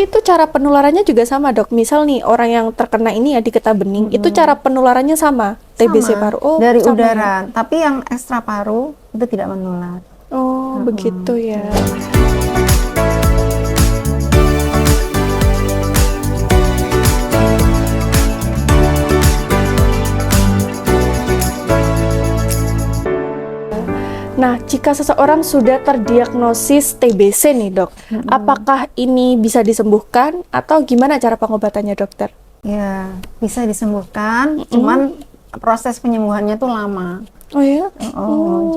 itu cara penularannya juga sama, Dok. Misal nih orang yang terkena ini ya di getah bening, itu cara penularannya sama TBC Sama, paru. Oh, dari sama ya. udara. Tapi yang ekstra paru itu tidak menular. Oh, begitu ya. Nah, jika seseorang sudah terdiagnosis TBC nih, Dok, apakah ini bisa disembuhkan atau gimana cara pengobatannya, dokter? Ya, bisa disembuhkan, cuman proses penyembuhannya tuh lama. Oh ya?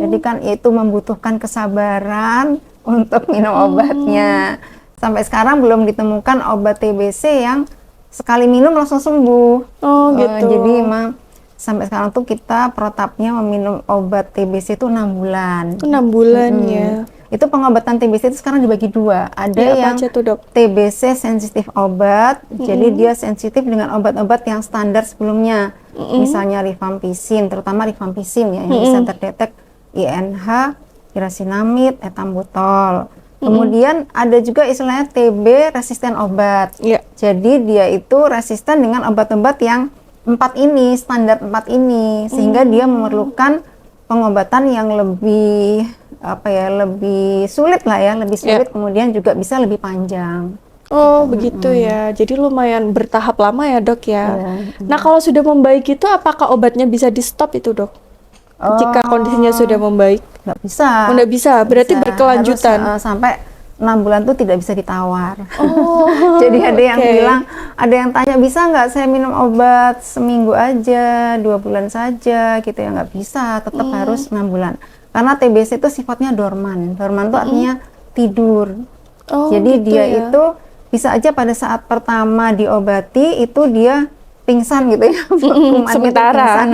Jadi kan itu membutuhkan kesabaran untuk minum obatnya. Sampai sekarang belum ditemukan obat TBC yang sekali minum langsung sembuh. Oh, gitu. Jadi emang sampai sekarang tuh kita protapnya meminum obat TBC itu 6 bulan. 6 bulan ya. Itu pengobatan TBC itu sekarang dibagi dua. Ada Ya, apa yang aja tuh, Dok? TBC sensitif obat, jadi dia sensitif dengan obat-obat yang standar sebelumnya. Misalnya rifampicin, terutama rifampicin ya, yang bisa terdetek INH, irasinamid, etambutol. Kemudian ada juga istilahnya TB resisten obat. Iya. Jadi dia itu resisten dengan obat-obat yang 4 ini, standar 4 ini, sehingga dia memerlukan pengobatan yang lebih lebih sulit lah ya, lebih sulit, kemudian juga bisa lebih panjang. Oh, begitu ya. Jadi lumayan bertahap lama ya, Dok ya. Iya. Nah, kalau sudah membaik itu apakah obatnya bisa di-stop itu, Dok? Jika kondisinya sudah membaik? Nggak bisa. Oh, nggak bisa. Berarti Bisa. berkelanjutan. Harus, sampai 6 bulan tuh tidak bisa ditawar. Oh, Jadi ada yang oke. bilang, ada yang tanya, bisa nggak saya minum obat seminggu aja, 2 bulan saja gitu ya? Nggak bisa, tetap harus 6 bulan. Karena TBC itu sifatnya dorman. Dorman itu artinya tidur. Oh, Jadi gitu dia ya. itu bisa aja pada saat pertama diobati itu dia pingsan gitu ya. Kumannya tuh sementara. pingsan,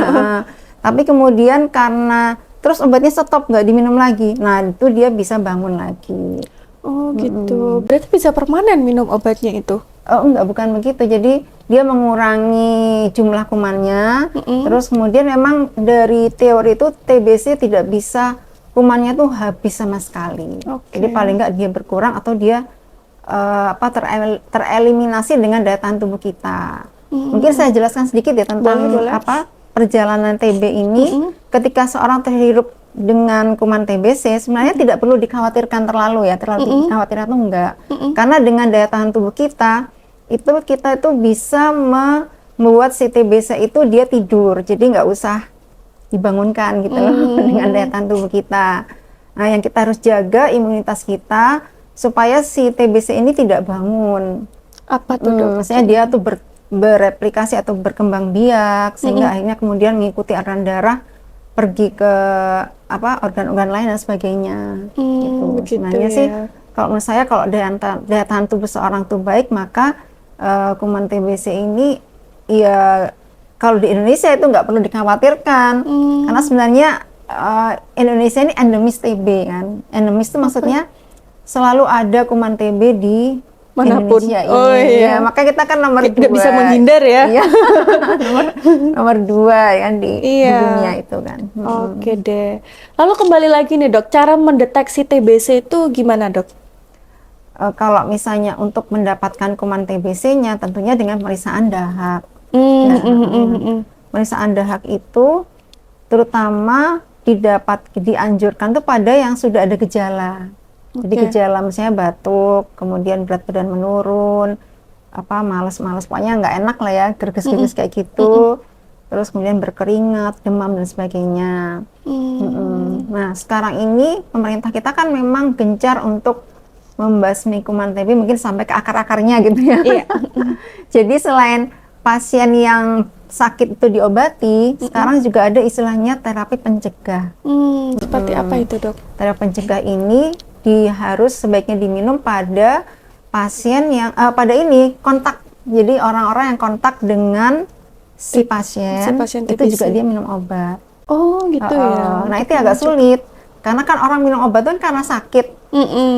tapi kemudian karena terus obatnya stop, nggak diminum lagi. Nah, itu dia bisa bangun lagi. Oh, gitu. Berarti bisa permanen minum obatnya itu? Oh enggak, bukan begitu. Jadi dia mengurangi jumlah kumannya. Terus kemudian memang dari teori itu TBC tidak bisa kumannya tuh habis sama sekali. Oke. Jadi paling enggak dia berkurang atau dia tereliminasi dengan daya tahan tubuh kita. Mungkin saya jelaskan sedikit ya tentang Boleh. perjalanan TB ini. Ketika seorang terhirup dengan kuman TBC sebenarnya tidak perlu dikhawatirkan terlalu dikhawatirkan tuh enggak. Karena dengan daya tahan tubuh kita itu bisa membuat si TBC itu dia tidur, jadi nggak usah dibangunkan gitu loh dengan daya tahan tubuh kita. Nah, yang kita harus jaga imunitas kita supaya si TBC ini tidak bangun. Apa tuh, Dok? Maksudnya dia tuh bereplikasi atau berkembang biak sehingga akhirnya kemudian mengikuti aliran darah pergi ke organ-organ lain dan sebagainya. Gitu. Begitu Sebenarnya ya. sih kalau menurut saya kalau daya tahan tubuh seorang tuh baik, maka kuman TBC ini ya kalau di Indonesia itu nggak perlu dikhawatirkan karena sebenarnya Indonesia ini endemis TB kan. Endemis itu maksudnya selalu ada kuman TB di Manapun. Indonesia ini. Oh, iya. Ya, maka kita kan nomor 2. Tidak bisa menghindar ya. Iya. nomor 2 kan di dunia itu kan. Oke deh. Lalu kembali lagi nih, Dok, cara mendeteksi TBC itu gimana, Dok? Kalau misalnya untuk mendapatkan kuman TBC-nya tentunya dengan pemeriksaan dahak. Pemeriksaan dahak itu terutama dianjurkan tuh pada yang sudah ada gejala. Jadi gejala misalnya batuk, kemudian berat badan menurun, malas-malas, pokoknya nggak enak lah ya, gerges-gerges kayak gitu. Terus kemudian berkeringat, demam dan sebagainya. Nah, sekarang ini pemerintah kita kan memang gencar untuk membasmi kuman TB mungkin sampai ke akar-akarnya gitu ya. Iya. Jadi selain pasien yang sakit itu diobati, sekarang juga ada istilahnya terapi pencegah. Seperti apa itu, Dok? Terapi pencegah ini harus sebaiknya diminum pada pasien yang kontak. Jadi orang-orang yang kontak dengan si pasien itu TBC. juga dia minum obat. Oh, gitu ya. Nah, itu agak sulit. Karena kan orang minum obat itu kan karena sakit.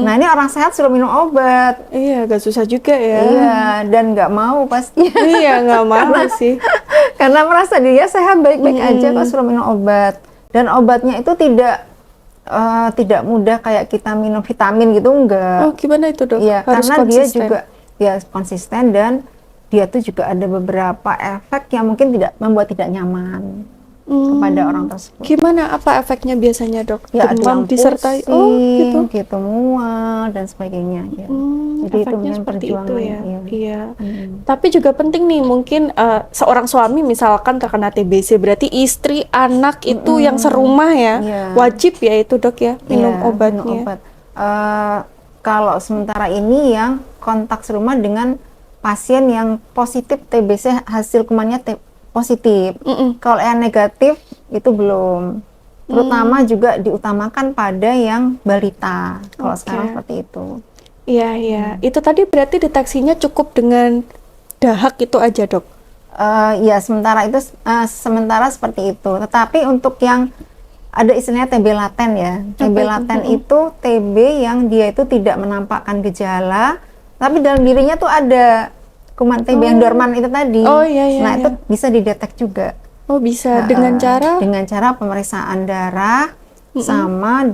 Nah, ini orang sehat suruh minum obat. Iya, agak susah juga ya. Iya, dan nggak mau pasti. Iya, nggak mau sih. Karena merasa dia sehat baik-baik aja kok suruh minum obat. Dan obatnya itu tidak mudah kayak kita minum vitamin gitu, enggak. Oh, gimana itu, Dok? Iya, Harus karena konsisten. dia konsisten dan dia tuh juga ada beberapa efek yang mungkin membuat tidak nyaman kepada orang tersebut. Gimana? Apa efeknya biasanya, Dok? Ya, ada Demam yang disertai pusing, gitu, mual dan sebagainya. Ya. Jadi itu efeknya mungkin seperti itu perjuangan. ya. Iya. Iya. Tapi juga penting nih, mungkin seorang suami misalkan terkena TBC, berarti istri, anak itu yang serumah ya, Iya. wajib ya itu, Dok ya, minum Iya, obatnya. minum obat. Kalau sementara ini yang kontak serumah dengan pasien yang positif TBC hasil kumannya positif. Kalau yang negatif itu belum. Terutama juga diutamakan pada yang balita. Kalau sekarang seperti itu. Iya, iya. Itu tadi berarti deteksinya cukup dengan dahak itu aja, Dok? Ya, sementara seperti itu. Tetapi untuk yang ada istilahnya TB laten ya. TB laten itu TB yang dia itu tidak menampakkan gejala, tapi dalam dirinya tuh ada kuman TB yang dorman itu tadi. Oh, iya, Nah, iya. itu bisa didetek juga. Oh, bisa dengan cara? Dengan cara pemeriksaan darah sama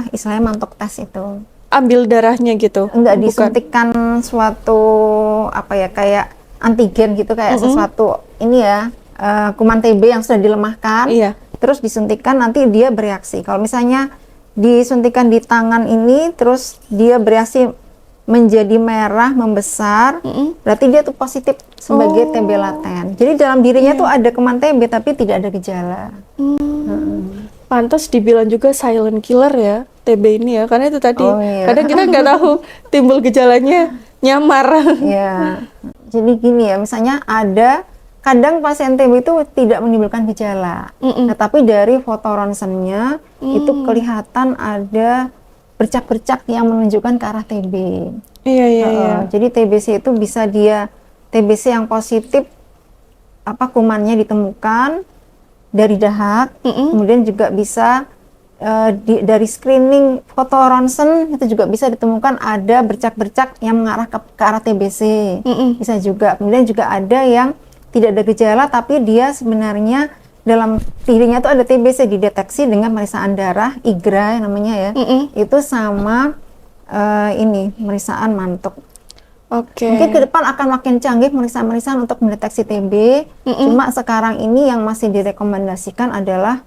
istilahnya mantuk tes itu. Ambil darahnya gitu? Enggak Bukan. disuntikkan suatu kayak antigen gitu, kayak sesuatu kuman TB yang sudah dilemahkan. Iya. Terus disuntikkan, nanti dia bereaksi. Kalau misalnya disuntikkan di tangan ini terus dia bereaksi menjadi merah, membesar, berarti dia tuh positif sebagai TB laten. Jadi dalam dirinya tuh ada kuman TB tapi tidak ada gejala. Pantas dibilang juga silent killer ya, TB ini ya, karena itu tadi Oh, iya. kadang kita nggak tahu timbul gejalanya nyamar. Ya, jadi gini ya, misalnya kadang pasien TB itu tidak menimbulkan gejala, tapi dari foto ronsennya itu kelihatan ada bercak-bercak yang menunjukkan ke arah TB. Iya, iya, iya. Jadi TBC itu bisa TBC yang positif, kumannya ditemukan dari dahak, kemudian juga bisa dari screening foto ronsen itu juga bisa ditemukan ada bercak-bercak yang mengarah ke arah TBC. Bisa juga. Kemudian juga ada yang tidak ada gejala tapi dia sebenarnya dalam dirinya tuh ada TBC, dideteksi dengan pemeriksaan darah IGRA namanya ya. Itu sama pemeriksaan mantuk. Oke. Mungkin ke depan akan makin canggih pemeriksaan-pemeriksaan untuk mendeteksi TB. Cuma sekarang ini yang masih direkomendasikan adalah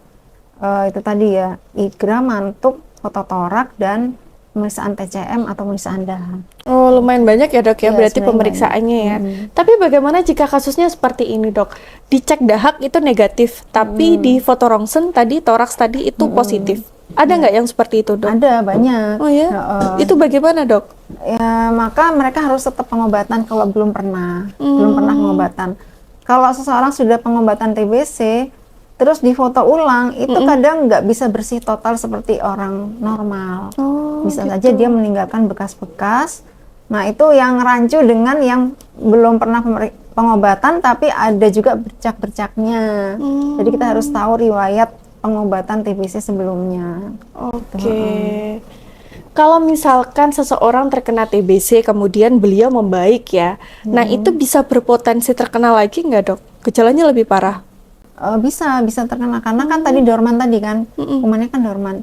itu tadi ya, IGRA, mantuk, fototorak, dan pemeriksaan TCM atau pemeriksaan dahak. Oh, lumayan banyak ya, Dok ya, Iya, berarti sebenarnya pemeriksaannya ya. Tapi bagaimana jika kasusnya seperti ini, Dok? Dicek dahak itu negatif, tapi di foto ronsen tadi, toraks tadi itu positif. Ada nggak yang seperti itu, Dok? Ada banyak. Oh ya? Itu bagaimana, Dok? Ya, maka mereka harus tetap pengobatan kalau belum pernah pengobatan. Kalau seseorang sudah pengobatan TBC, terus difoto ulang, itu kadang nggak bisa bersih total seperti orang normal. Bisa saja dia meninggalkan bekas-bekas. Nah, itu yang rancu dengan yang belum pernah pengobatan, tapi ada juga bercak-bercaknya. Jadi kita harus tahu riwayat pengobatan TBC sebelumnya. Oke. Kalau misalkan seseorang terkena TBC, kemudian beliau membaik ya, nah itu bisa berpotensi terkena lagi nggak, Dok? Gejalanya lebih parah? Bisa terkena karena kan tadi dorman tadi kan, kumannya kan dorman.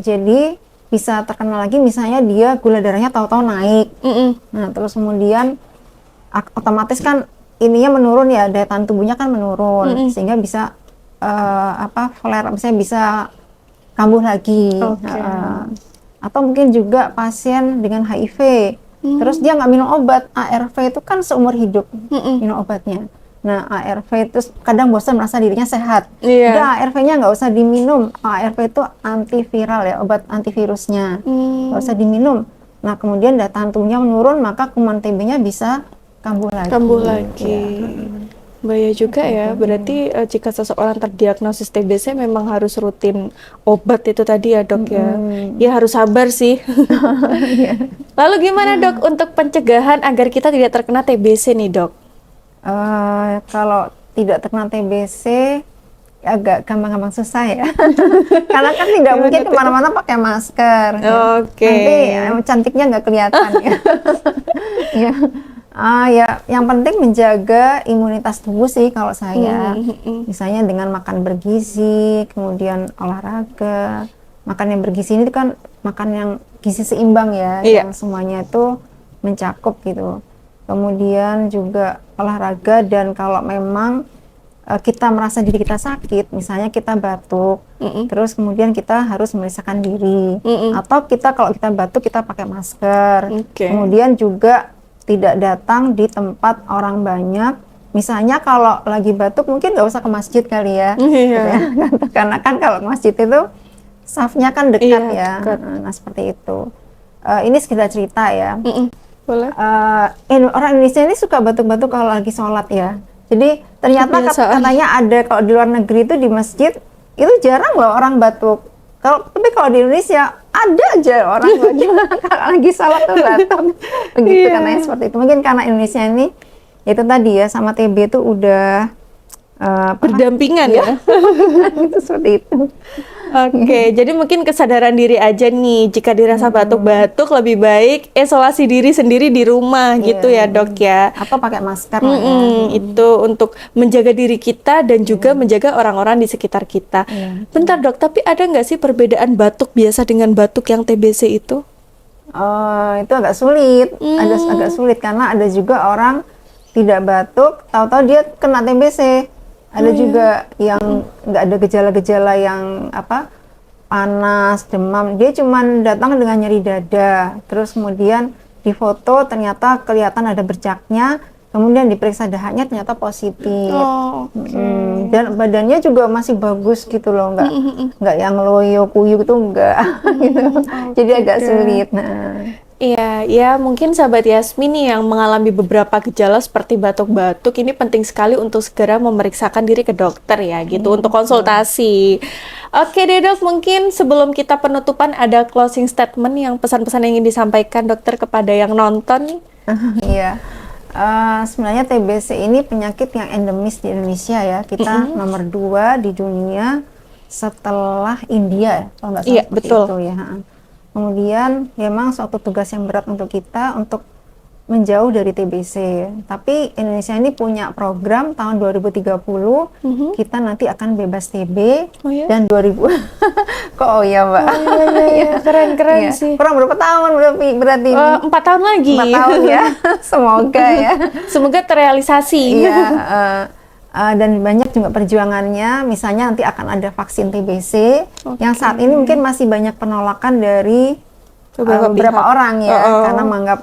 Jadi bisa terkena lagi misalnya dia gula darahnya tahu-tahu naik. Nah, terus kemudian otomatis kan ininya menurun ya, daya tahan tubuhnya kan menurun sehingga bisa flare, misalnya bisa kambuh lagi. Atau mungkin juga pasien dengan HIV, terus dia nggak minum obat. ARV itu kan seumur hidup minum obatnya. Nah, ARV itu kadang bosan merasa dirinya sehat. Udah ARV-nya nggak usah diminum. ARV itu antiviral ya, obat antivirusnya. Nggak usah diminum. Nah, kemudian daya tahan tubuhnya menurun, maka kuman TB-nya bisa kambuh lagi. Bahaya juga ya, berarti jika seseorang terdiagnosis TBC memang harus rutin obat itu tadi ya, Dok ya. Ya harus sabar sih. Lalu gimana, Dok, untuk pencegahan agar kita tidak terkena TBC nih, Dok? Kalau tidak terkena TBC agak gampang-gampang susah ya. Karena kan tidak mungkin kemana-mana pakai masker. Nanti cantiknya nggak kelihatan ya. Ya, yang penting menjaga imunitas tubuh sih kalau saya. Misalnya dengan makan bergizi, kemudian olahraga. Makan yang bergizi ini kan makan yang gizi seimbang ya, yang semuanya itu mencakup gitu. Kemudian juga olahraga, dan kalau memang kita merasa diri kita sakit, misalnya kita batuk, terus kemudian kita harus memeriksakan diri, atau kalau kita batuk kita pakai masker. Kemudian juga tidak datang di tempat orang banyak. Misalnya kalau lagi batuk mungkin nggak usah ke masjid kali ya, karena kan kalau ke masjid itu safnya kan dekat ya. Nah seperti itu. Ini sekedar cerita ya. Boleh. Orang Indonesia ini suka batuk-batuk kalau lagi sholat ya. Jadi ternyata katanya ada, kalau di luar negeri itu di masjid itu jarang loh orang batuk. Tapi kalau di Indonesia ada aja orang batuk kalau lagi sholat tuh batuk. Begitu karena seperti itu. Mungkin karena Indonesia ini itu tadi ya sama TB itu udah berdampingan ya. Itu seperti itu. Oke, jadi mungkin kesadaran diri aja nih, jika dirasa batuk-batuk lebih baik isolasi diri sendiri di rumah gitu ya Dok ya. Atau pakai masker itu untuk menjaga diri kita dan juga menjaga orang-orang di sekitar kita. Bentar Dok, tapi ada nggak sih perbedaan batuk biasa dengan batuk yang TBC itu? Itu agak sulit, agak sulit karena ada juga orang tidak batuk, tahu-tahu dia kena TBC. Ada juga yang nggak ada gejala-gejala yang panas, demam. Dia cuma datang dengan nyeri dada. Terus kemudian difoto ternyata kelihatan ada bercaknya. Kemudian diperiksa dahanya ternyata positif. Dan badannya juga masih bagus gitu loh, nggak yang loyo kuyuk itu enggak. Gitu. Jadi agak sulit. Iya, ya mungkin sahabat Yasmin nih yang mengalami beberapa gejala seperti batuk-batuk, ini penting sekali untuk segera memeriksakan diri ke dokter ya gitu, untuk konsultasi. Oke deh Dok, mungkin sebelum kita penutupan ada closing statement yang pesan-pesan yang ingin disampaikan dokter kepada yang nonton nih. Iya, sebenarnya TBC ini penyakit yang endemis di Indonesia ya, kita nomor 2 di dunia setelah India, kalau nggak salah seperti betul. Itu ya. Kemudian memang suatu tugas yang berat untuk kita untuk menjauh dari TBC. Tapi Indonesia ini punya program tahun 2030 kita nanti akan bebas TB dan 2000 kok Mbak? Keren sih. Kurang berapa tahun berarti? 4 tahun lagi. 4 tahun ya. Semoga ya. Semoga terrealisasi. Dan banyak juga perjuangannya, misalnya nanti akan ada vaksin TBC yang saat ini mungkin masih banyak penolakan dari beberapa orang ya, karena menganggap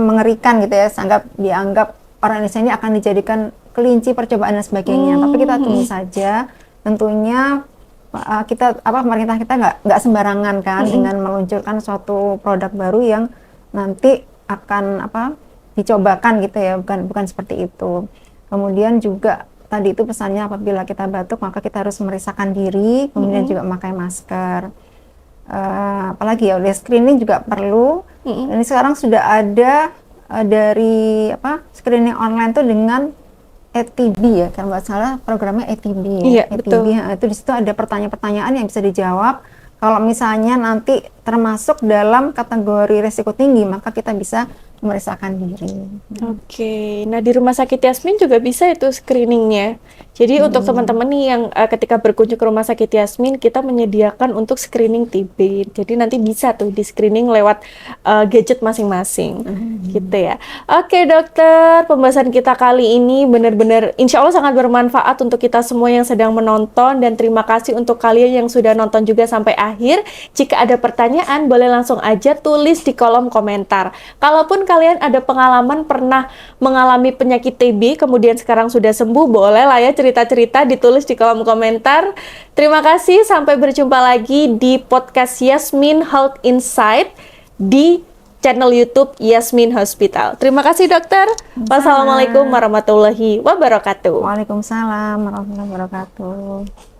mengerikan gitu ya, dianggap orang Indonesia ini akan dijadikan kelinci percobaan dan sebagainya. Tapi kita tunggu saja, tentunya pemerintah kita nggak sembarangan kan dengan meluncurkan suatu produk baru yang nanti akan dicobakan gitu ya, bukan seperti itu. Kemudian juga tadi itu pesannya, apabila kita batuk maka kita harus memeriksakan diri, kemudian juga memakai masker. Apalagi ya, udah screening juga perlu. Ini sekarang sudah ada dari screening online tuh dengan ETB ya, kalau nggak salah programnya ETB ya. Iya, betul. Itu di situ ada pertanyaan-pertanyaan yang bisa dijawab. Kalau misalnya nanti termasuk dalam kategori resiko tinggi, maka kita bisa memeriksakan diri. Oke, nah di Rumah Sakit Yasmin juga bisa itu screeningnya. Jadi untuk teman-teman nih yang ketika berkunjung ke Rumah Sakit Yasmin, kita menyediakan untuk screening TB. Jadi nanti bisa tuh di screening lewat gadget masing-masing, gitu ya. Oke dokter, pembahasan kita kali ini benar-benar insya Allah sangat bermanfaat untuk kita semua yang sedang menonton, dan terima kasih untuk kalian yang sudah nonton juga sampai akhir. Jika ada pertanyaan, boleh langsung aja tulis di kolom komentar. Kalaupun kalian ada pengalaman pernah mengalami penyakit TB, kemudian sekarang sudah sembuh, boleh lah ya cerita-cerita ditulis di kolom komentar. Terima kasih, sampai berjumpa lagi di podcast Yasmin Health Insight di channel YouTube Yasmin Hospital. Terima kasih dokter. Wassalamualaikum warahmatullahi wabarakatuh. Waalaikumsalam warahmatullahi wabarakatuh.